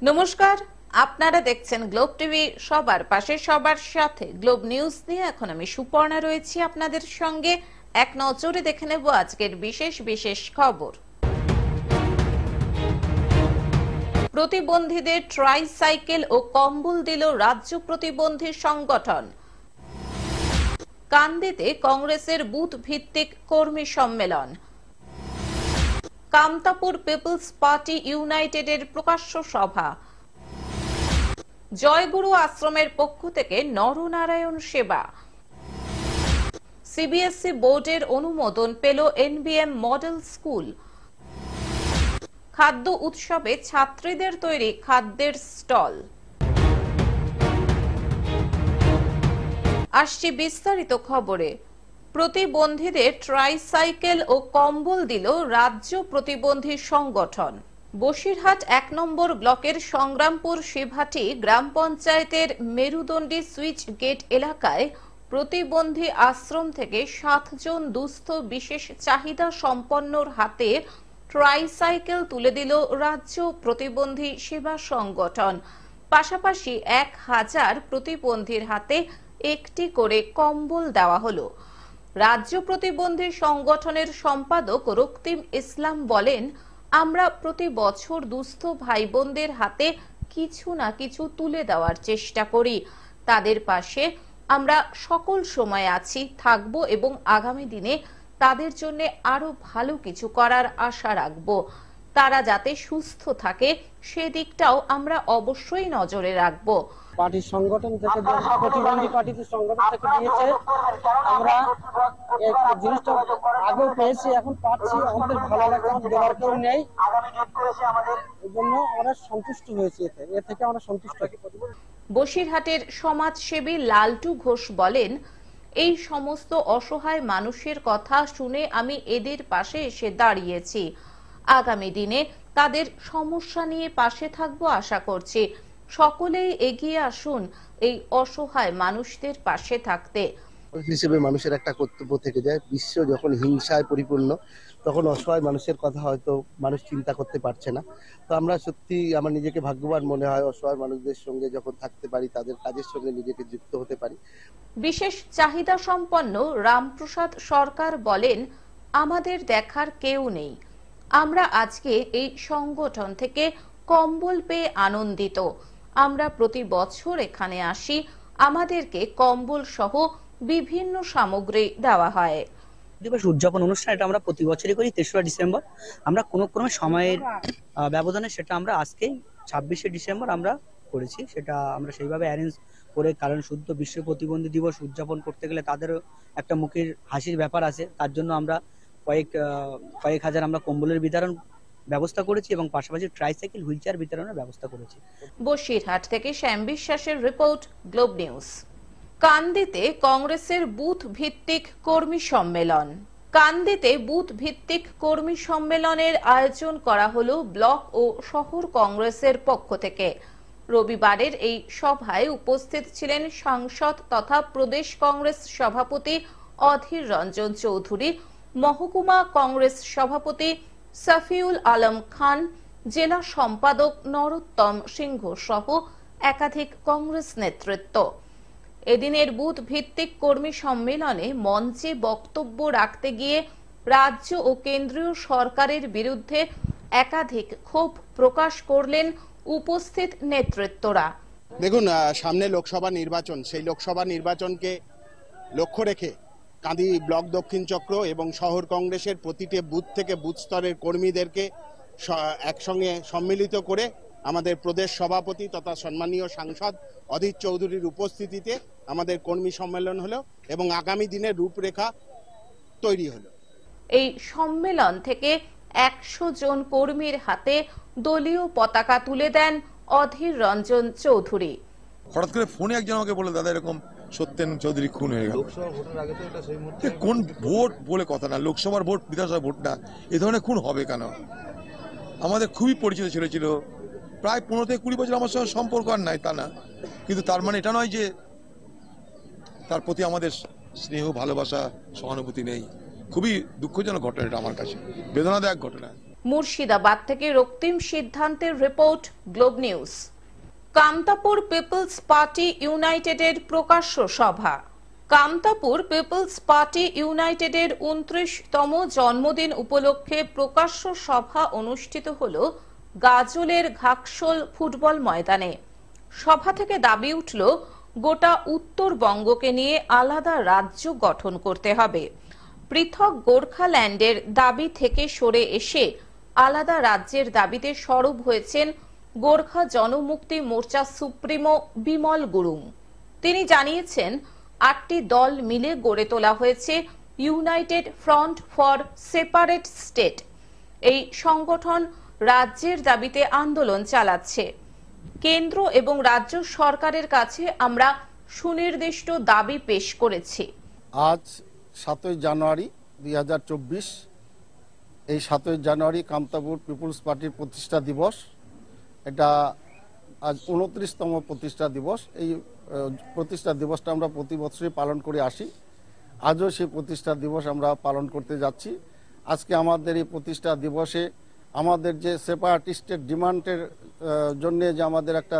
নমস্কার, আপনারা দেখছেন গ্লোব টিভি। সবার পাশে সবার সাথে গ্লোব নিউজ নিয়ে এখন আমি সুপর্ণা রয়েছি আপনাদের সঙ্গে। এক নজরে দেখে নেব আজকের বিশেষ বিশেষ খবর। প্রতিবন্ধীদের ট্রাইসাইকেল ও কম্বল দিল রাজ্য প্রতিবন্ধী সংগঠন। কান্দিতে কংগ্রেসের বুথ ভিত্তিক কর্মী সম্মেলন। কামতাপুর পিপলস পার্টি ইউনাইটেডের প্রকাশ্য সভা। জয়গুরু আশ্রমের পক্ষ থেকে নরনারায়ণ সেবা। সিবিএসই বোর্ডের অনুমোদন পেল এনবিএম মডেল স্কুল। খাদ্য উৎসবে ছাত্রীদের তৈরি খাদ্যের স্টল। আসছি বিস্তারিত খবরে। প্রতিবন্ধীদের ট্রাইসাইকেল ও কম্বল দিল রাজ্য প্রতিবন্ধী সংগঠন। বসিরহাট ১ নম্বর ব্লকের সংগ্রামপুর শিবহাটি গ্রাম পঞ্চায়েতের মেরুদণ্ডী সুইচ গেট এলাকায় প্রতিবন্ধী আশ্রম থেকে ৭ জন দুস্থ বিশেষ চাহিদা সম্পন্নর হাতে ট্রাইসাইকেল তুলে দিল রাজ্য প্রতিবন্ধী সেবা সংগঠন। পাশাপাশি ১,০০০ প্রতিবন্ধীর হাতে একটি করে কম্বল দেওয়া হলো। রাজ্য প্রতিবন্ধী সংগঠনের সম্পাদক রক্তিম ইসলাম বলেন, আমরা প্রতি বছর দুস্থ ভাই বোনদের হাতে কিছু না কিছু তুলে দেওয়ার চেষ্টা করি। তাদের পাশে আমরা সকল সময় আছি, থাকবো এবং আগামী দিনে তাদের জন্য আরো ভালো কিছু করার আশা রাখবো। তারা যাতে সুস্থ থাকে সেদিকটাও আমরা অবশ্যই নজরে রাখবো। পার্টির সংগঠন থেকে প্রতিবন্ধী পার্টির সংগঠন থেকে দিয়েছে, আমরা এই জিনিসটা আগেও পেয়েছি, এখন পাচ্ছি, আমাদের ভালো লাগছে। আমাদের দেওয়ার কেউ নেই, এই জন্য আমরা সন্তুষ্ট হয়েছি। এ থেকে আমরা সন্তুষ্ট। বসিরহাটের সমাজসেবী লালটু ঘোষ বলেন, এই সমস্ত অসহায় মানুষের কথা শুনে আমি এদের পাশে এসে দাঁড়িয়েছি। আগামী দিনে তাদের সমস্যা নিয়ে পাশে থাকবো আশা করছি। সকলেই এগিয়ে আসুন এই অসহায় মানুষদের পাশে থাকতে। হিসেবে মানুষের একটা কর্তব্য থেকে যায়। বিশ্ব যখন হিংসায় পরিপূর্ণ, তখন অসহায় মানুষের কথা হয়তো মানুষ চিন্তা করতে পারছে না। তো আমরা সত্যি আমার নিজেকে ভাগ্যবান মনে হয়, অসহায় মানুষদের সঙ্গে যখন থাকতে পারি, তাদের কাজের সঙ্গে নিজেকে যুক্ত হতে পারি। বিশেষ চাহিদা সম্পন্ন রামপ্রসাদ সরকার বলেন, আমাদের দেখার কেউ নেই। আমরা আজকে এই সংগঠন থেকে কম্বল পেয়ে আনন্দিত। আমরা প্রতি বছর এখানে আসি, আমাদেরকে কম্বল সহ বিভিন্ন সামগ্রী দেওয়া হয়। দিবস উদযাপন অনুষ্ঠান এটা আমরা প্রতি বছরই করি ৩রা ডিসেম্বর। আমরা কোনো ক্রমে সময়ের ব্যবধানে সেটা আমরা আজকেই ২৬শে ডিসেম্বর আমরা করেছি। সেটা আমরা সেইভাবে অ্যারেঞ্জ করে, কারণ শুদ্ধ বিশ্ব প্রতিবন্ধী দিবস উদযাপন করতে গেলে তাদেরও একটা মুখের হাসির ব্যাপার আছে। তার জন্য আমরা কয়েক হাজার আমরা কম্বলের বিতরণ ব্যবস্থা করেছি এবং পাশাপাশি ট্রাইসাইকেল হুইলচেয়ার বিতরণের ব্যবস্থা করেছি। বসিরহাট থেকে শ্যাম বিশ্বাসের রিপোর্ট, গ্লোব নিউজ। কান্দিতে কংগ্রেসের বুথ ভিত্তিক কর্মী সম্মেলন। কান্দিতে বুথ ভিত্তিক কর্মী সম্মেলনের আয়োজন করা হলো ব্লক ও শহর কংগ্রেসের পক্ষ থেকে। রবিবারের এই সভায় উপস্থিত ছিলেন সাংসদ তথা প্রদেশ কংগ্রেস সভাপতি অধীর রঞ্জন চৌধুরী, মহকুমা কংগ্রেস সভাপতি সাফিউল আলম খান, জেলা সম্পাদক নরোত্তম সিংহ সহ একাধিক কংগ্রেস নেতৃত্ব। এদিনের বুথ ভিত্তিক কর্মী সম্মেলনে মঞ্চে বক্তব্য রাখতে গিয়ে রাজ্য ও কেন্দ্রীয় সরকারের বিরুদ্ধে একাধিক ক্ষোভ প্রকাশ করলেন উপস্থিত নেতৃত্বরা। দেখুন, সামনে লোকসভা নির্বাচন, সেই লোকসভা নির্বাচনকে লক্ষ্য রেখে কাঁদি ব্লক দক্ষিণ চক্র এবং শহর কংগ্রেসের প্রতিটি বুথ থেকে বুথ স্তরের কর্মীদেরকে একসঙ্গে সম্মিলিত করে আমাদের প্রদেশ সভাপতি তথা সম্মানীয় সাংসদ অধীর চৌধুরীর উপস্থিতিতে আমাদের কর্মী সম্মেলন হলো এবং আগামী দিনের রূপরেখা তৈরি হলো। এই সম্মেলন থেকে ১০০ জন কর্মীর হাতে দলীয় পতাকা তুলে দেন অধীর রঞ্জন চৌধুরী। হঠাৎ করে ফোনে একজন আমাকে বলে, দাদা এরকম সত্যেন চৌধুরী খুন হয়ে গেল। কোন ভোট বলে কথা না, লোকসভার ভোট, বিধানসভা ভোট না, এ ধরনের খুন হবে কেন? আমাদের খুবই পরিচিত ছিল, প্রায় ১৫ থেকে ২০ বছর আমার সঙ্গে সম্পর্ক আর নাই তা না, কিন্তু তার মানে এটা নয় যে তার প্রতি আমাদের স্নেহ, ভালোবাসা, সহানুভূতি নেই। খুবই দুঃখজনক ঘটনা এটা আমার কাছে, বেদনাদায়ক ঘটনা। মুর্শিদাবাদ থেকে রক্তিম সিদ্ধান্তের report, globe news. Kamtapur peoples party ইউনাইটেডের প্রকাশ্য সভা। কামতাপুর পিপলস পার্টি ইউনাইটেডের 29তম জন্মদিন উপলক্ষে প্রকাশ্য সভা অনুষ্ঠিত হল গাজলের ঘাকশোল ফুটবল ময়দানে। সভা থেকে দাবি উঠল, গোটা উত্তরবঙ্গকে নিয়ে আলাদা রাজ্য গঠন করতে হবে। পৃথক গোর্খাল্যান্ডের দাবি থেকে সরে এসে আলাদা রাজ্যের দাবিতে সরব হয়েছেন গোর্খা জনমুক্তি মোর্চা সুপ্রিমো বিমল গুরুং। তিনি জানিয়েছেন, 8টি দল মিলে গড়ে তোলা হয়েছে United front for separate state. এই সংগঠন রাজ্যের দাবিতে আন্দোলন চালাচ্ছে। কেন্দ্র এবং রাজ্য সরকারের কাছে আমরা সুনির্দিষ্ট দাবি পেশ করেছি। আজ 7ই জানুয়ারি 2024, এই 7ই জানুয়ারি কামতাপুর পিপলস পার্টির প্রতিষ্ঠা দিবস। এটা আজ 29তম প্রতিষ্ঠা দিবস। এই প্রতিষ্ঠা দিবসটা আমরা প্রতি বছরই পালন করে আসি। আজও সেই প্রতিষ্ঠা দিবস আমরা পালন করতে যাচ্ছি। আজকে আমাদের এই প্রতিষ্ঠা দিবসে আমাদের যে সেপারেটিস্টের ডিমান্ডের জন্য যে আমাদের একটা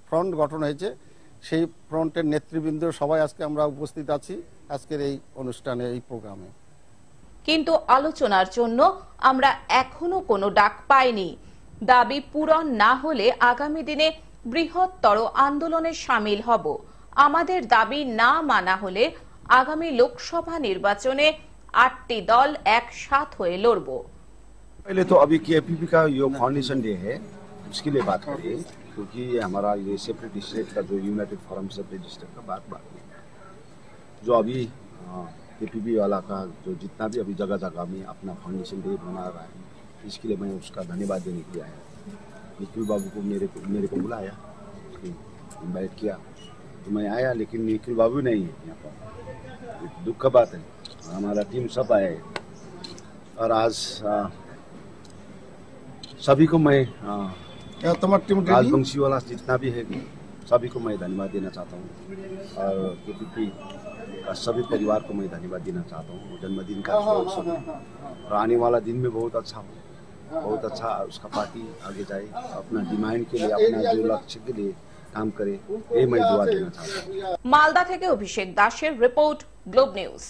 ফ্রন্ট গঠন হয়েছে, সেই ফ্রন্টের নেতৃবৃন্দ সবাই আজকে আমরা উপস্থিত আছি আজকের এই অনুষ্ঠানে, এই প্রোগ্রামে। কিন্তু আলোচনার জন্য আমরা এখনো কোনো ডাক পাইনি। দাবি পূরণ না হলে আগামী দিনে বৃহত্তর আন্দোলনে সামিল হব। আমাদের দাবি না মানা হলে আগামী লোকসভা নির্বাচনে 8টি দল একসাথ হয়ে লড়ব। पहले तो अभी केपीपी का ये फाउंडेशन डे है, उसके लिए बात करिए, क्योंकि हमारा ये सेपरेट स्टेट का जो यूनाइटेड फोरम सेपरेट स्टेट का बात नहीं। जो अभी केपीपी वाला का जो जितना भी अभी जगह जगह में अपना फाउंडेशन डे मना रहा है, इसके लिए मैं उसका धन्यवाद देने के लिए आया। निखिल बाबू को मेरे को बुलाया, इन्वाइट किया तो मैं आया, लेकिन निखिल बाबू नहीं है यहाँ पर। दुख का बात है, हमारा टीम सब आया है। और आज सभी को मैं राजवंशी वाला जितना भी है सभी को मैं धन्यवाद देना चाहता हूँ। और केपीपी का सभी परिवार को मैं धन्यवाद देना चाहता हूँ जन्मदिन का। और आने वाला दिन में बहुत अच्छा उसका पार्टी आगे जाए, अपना डिमांड के लिए, अपना जो लक्ष्य के लिए काम करे, ये मैं दुआ देना चाहता हूँ। মালদা থেকে অভিষেক দাসের রিপোর্ট, গ্লোব নিউজ।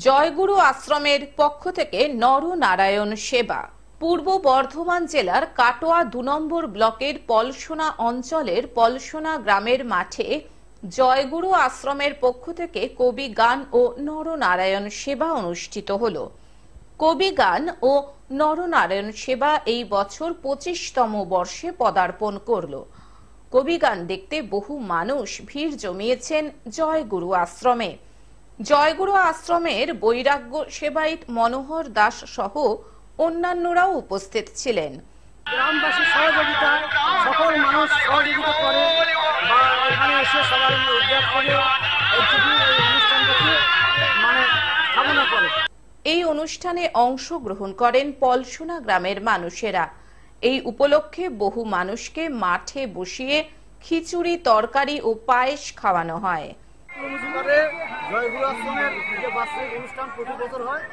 জয়গুরু আশ্রমের পক্ষ থেকে নরনারায়ণ সেবা। পূর্ব বর্ধমান জেলার কাটোয়া 2 নম্বর ব্লকের পলসোনা অঞ্চলের পলসোনা গ্রামের মাঠে জয়গুরু আশ্রমের পক্ষ থেকে কবি গান ও নরনারায়ণ সেবা অনুষ্ঠিত হলো। কবি গান ও নরনারায়ণ সেবা এই বছর 25তম বর্ষে পদার্পণ করলো। কবি গান দেখতে বহু মানুষ ভিড় জমিয়েছেন জয়গুরু আশ্রমে। জয়গুরু আশ্রমের বৈরাগ্য সেবায়িত মনোহর দাস সহ অন্যান্যরাও উপস্থিত ছিলেন। গ্রামবাসীর সহযোগিতা, সকল মানুষ সহযোগিতা করে বা এখানে এসে সবাই উদ্যোগ করে এই অনুষ্ঠানটাকে কামনা করে। এই অনুষ্ঠানে অংশগ্রহণ করেন পলসোনা গ্রামের মানুষেরা। এই উপলক্ষে বহু মানুষকে মাঠে বসিয়ে খিচুড়ি, তরকারি ও পায়েস খাওয়ানো হয়। জয়গুরু আশ্রমের যে বার্ষিক অনুষ্ঠান প্রতি বছর হয়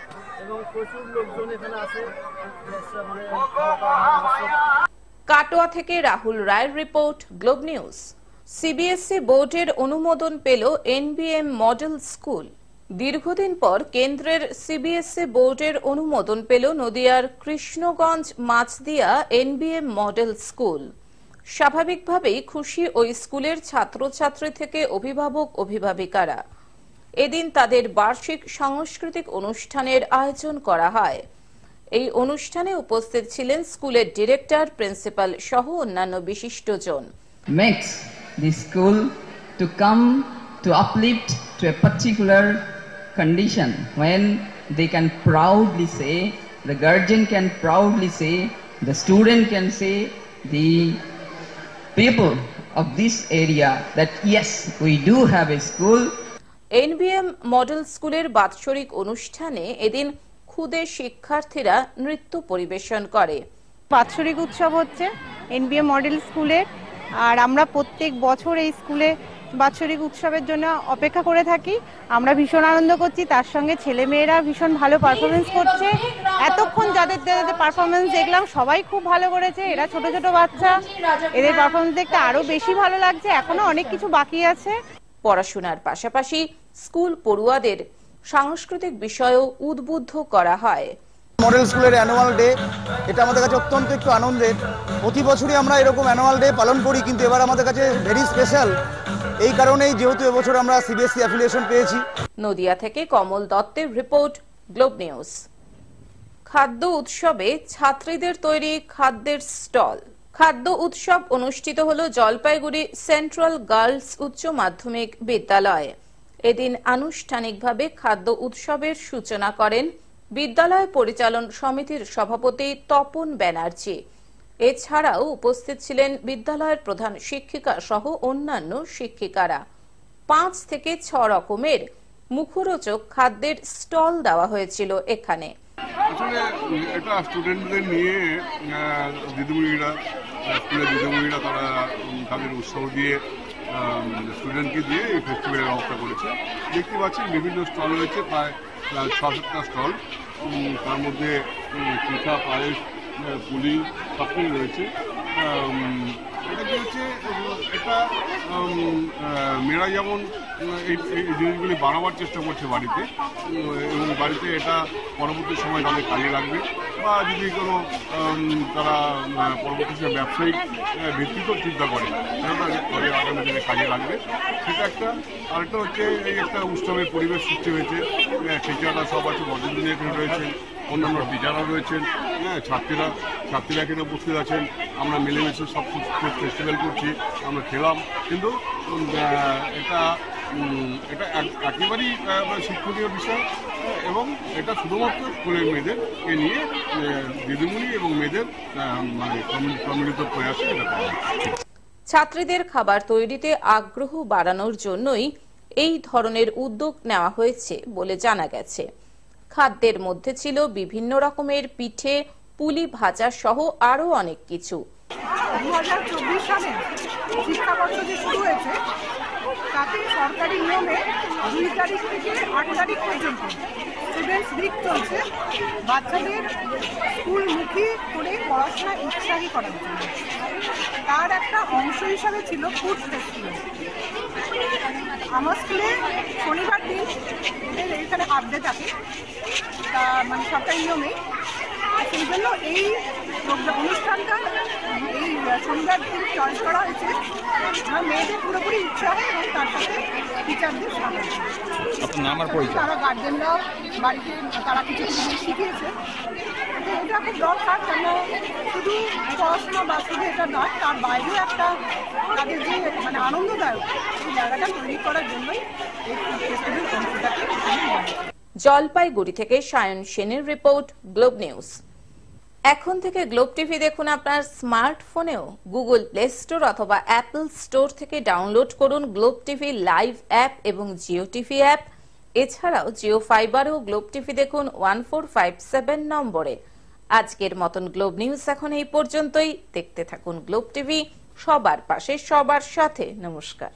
এবং প্রচুর লোকজন এখানে আসে। কাটোয়া থেকে রাহুল রায়ের রিপোর্ট, গ্লোব নিউজ। সিবিএসই বোর্ডের অনুমোদন পেল এনবিএম মডেল স্কুল। দীর্ঘদিন পর কেন্দ্রের সিবিএসই বোর্ডের অনুমোদন পেল নদিয়ার কৃষ্ণগঞ্জ মাছদিয়া এনবিএম মডেল স্কুল। স্বাভাবিকভাবেই খুশি ওই স্কুলের ছাত্রছাত্রী থেকে অভিভাবক অভিভাবিকারা। এদিন তাদের বার্ষিক সাংস্কৃতিক অনুষ্ঠানের আয়োজন করা হয়। এই অনুষ্ঠানে উপস্থিত ছিলেন স্কুলের ডিরেক্টর, প্রিন্সিপাল সহ অন্যান্য বিশিষ্টজন। Makes the school to come to uplift to a particular condition when they can proudly say, the guardian can proudly say, the student can say, the people of this area that yes, we do have a school. NBM model স্কুলের বাৎসরিক অনুষ্ঠানে এদিন খুদে শিক্ষার্থীরা নৃত্য পরিবেশন করে। বাৎসরিক উৎসব হচ্ছে এনবিএম মডেল স্কুলের, আর আমরা প্রত্যেক বছর এই স্কুলে বাৎসরিক উৎসবের জন্য অপেক্ষা করে থাকি। আমরা ভীষণ আনন্দ করছি, তার সঙ্গে ছেলেমেয়েরা ভীষণ ভালো পারফরমেন্স করছে। এতক্ষণ যাদের পারফরমেন্স দেখলাম সবাই খুব ভালো করেছে। এরা ছোট ছোট বাচ্চা, এদের পারফরমেন্স দেখতে আরো বেশি ভালো লাগছে। এখনো অনেক কিছু বাকি আছে। পড়াশোনার পাশাপাশি স্কুল পড়ুয়াদের সাংস্কৃতিক বিষয়েও উদ্বুদ্ধ করা হয়। মডেল স্কুলের অ্যানুয়াল ডে, এটা আমাদের কাছে অত্যন্ত একটু আনন্দের। প্রতি বছরই আমরা এরকম অ্যানুয়াল ডে পালন করি, কিন্তু এবার আমাদের কাছে ভেরি স্পেশাল। এই কারণেই যেহেতু এবছর আমরা সিবিএসই অ্যাফিলিয়েশন পেয়েছি। নদিয়া থেকে কমল দত্তের রিপোর্ট, গ্লোব নিউজ। খাদ্য উৎসবে ছাত্রীদের তৈরি খাদ্যের স্টল। খাদ্য উৎসব অনুষ্ঠিত হলো জলপাইগুড়ি সেন্ট্রাল গার্লস উচ্চ মাধ্যমিক বিদ্যালয়ে। এদিন আনুষ্ঠানিকভাবে খাদ্য উৎসবের সূচনা করেন বিদ্যালয় পরিচালন সমিতির সভাপতি তপন ব্যানার্জি। এছাড়াও উপস্থিত ছিলেন বিদ্যালয়ের প্রধান শিক্ষিকা সহ অন্যান্য শিক্ষিকারা। 5 থেকে 6 রকমের মুখরোচক খাদ্যের স্টল দেওয়া হয়েছিল এখানে। আসলে এটা স্টুডেন্টদের নিয়ে দিদিমণিরা, স্কুলের দিদিমণিরা তারা তাদের উৎসাহ দিয়ে স্টুডেন্টকে দিয়ে এই ফেস্টিভ্যালের ব্যবস্থা করেছে। দেখতে পাচ্ছি বিভিন্ন স্টল রয়েছে, প্রায় 6-7টা স্টল। তার মধ্যে পিঠা, পায়েস, পুলি সবকিছু রয়েছে। এটা কি হচ্ছে, এটা মেয়েরা যেমন এই জিনিসগুলি বানাবার চেষ্টা করছে বাড়িতে, এবং বাড়িতে এটা পরবর্তী সময় তাদের কাজে লাগবে, বা যদি কোনো তারা পরবর্তী সময় ব্যবসায়িক ভিত্তিতেও চিন্তা করে তাদের আগামী দিনে কাজে লাগবে, সেটা একটা। আরেকটা হচ্ছে এই একটা উৎসবের পরিবেশ সৃষ্টি হয়েছে। টিচাররা সব আছে, বদলদিনে এখানে রয়েছেন, অন্যান্য টিচাররা রয়েছেন, ছাত্রীরা এখানে উপস্থিত আছেন। আমরা মিলেমিশে সব ফেস্টিভ্যাল করছি, আমরা খেলাম। কিন্তু এটা একেবারেই শিক্ষণীয় বিষয়, এবং এটা শুধুমাত্র স্কুলের মেয়েদেরকে নিয়ে দিদিমণি এবং মেয়েদের মানে সম্মিলিত প্রয়াসে এটা করা হচ্ছে। ছাত্রীদের খাবার তৈরিতে আগ্রহ বাড়ানোর জন্যই এই ধরনের উদ্যোগ নেওয়া হয়েছে বলে জানা গেছে। খাদ্যের মধ্যে ছিল বিভিন্ন রকমের পিঠে, পুলি ভাজা সহ আরো অনেক কিছু। 2024 সালে শিক্ষাবর্ষ যে শুরু হয়েছে, তাতে সরকারি নিয়মে 2 তারিখ থেকে 8 তারিখ পর্যন্ত স্টুডেন্টস উইক চলছে, বাচ্চাদের স্কুলমুখী করে পড়াশোনা উৎসাহী করার জন্য। তার একটা অংশ হিসাবে ছিল ফুড ফেস্টিভ্যাল। আমার স্কুলে শনিবার দিন এখানে হাফ ডে থাকে, তা মানে সরকারি নিয়মে। সেই জন্য এই অনুষ্ঠানটা এই শনিবার দিন চয়েস করা হয়েছে। মেয়েদের পুরোপুরি উৎসাহ এবং তার সাথে টিচারদের সাহায্য। তারা গার্জেনরা বাড়িতে তারা কিছু কিছু শিখিয়েছে। এটা খুব দরকার, কেন শুধু পড়াশোনা বা শুধু এটা নয়, তার বাইরেও একটা তাদের যে মানে আনন্দদায়ক এই জায়গাটা তৈরি করার জন্যই এই ফেস্টিভ্যাল অংশটাকে। জলপাইগুড়ি থেকে সায়ন সেনের রিপোর্ট, গ্লোব নিউজ। এখন থেকে গ্লোব টিভি দেখুন আপনার স্মার্টফোনেও। গুগল প্লে স্টোর অথবা অ্যাপল স্টোর থেকে ডাউনলোড করুন গ্লোব টিভি লাইভ অ্যাপ এবং জিও টিভি অ্যাপ। এছাড়াও জিও ফাইবারেও গ্লোব টিভি দেখুন 1457 নম্বরে। আজকের মতন গ্লোব নিউজ এখন এই পর্যন্তই। দেখতে থাকুন গ্লোব টিভি, সবার পাশে সবার সাথে। নমস্কার।